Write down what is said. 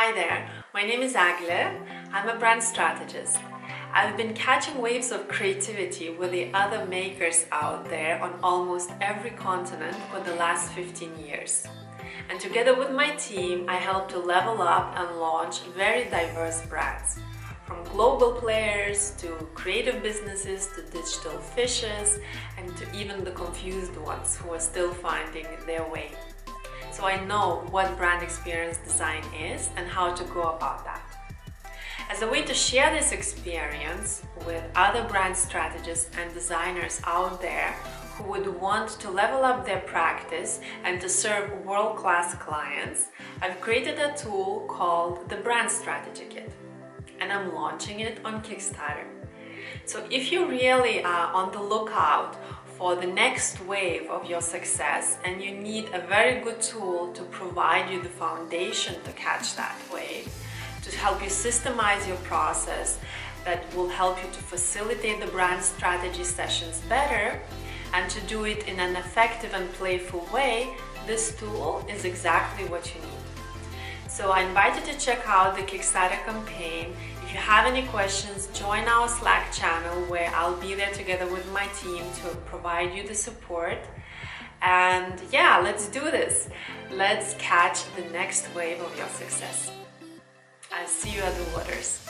Hi there, my name is Agle. I'm a brand strategist. I've been catching waves of creativity with the other makers out there on almost every continent for the last 15 years. And together with my team, I help to level up and launch very diverse brands. From global players to creative businesses to digital fishes and to even the confused ones who are still finding their way. So I know what brand experience design is and how to go about that. As a way to share this experience with other brand strategists and designers out there who would want to level up their practice and to serve world-class clients, I've created a tool called the Brand Strategy Kit, and I'm launching it on Kickstarter. So if you really are on the lookout for the next wave of your success and you need a very good tool to provide you the foundation to catch that wave, to help you systemize your process that will help you to facilitate the brand strategy sessions better and to do it in an effective and playful way, this tool is exactly what you need. So I invite you to check out the Kickstarter campaign. If you have any questions, join our Slack channel where I'll be there together with my team to provide you the support. And yeah, let's do this. Let's catch the next wave of your success. I'll see you at the waters.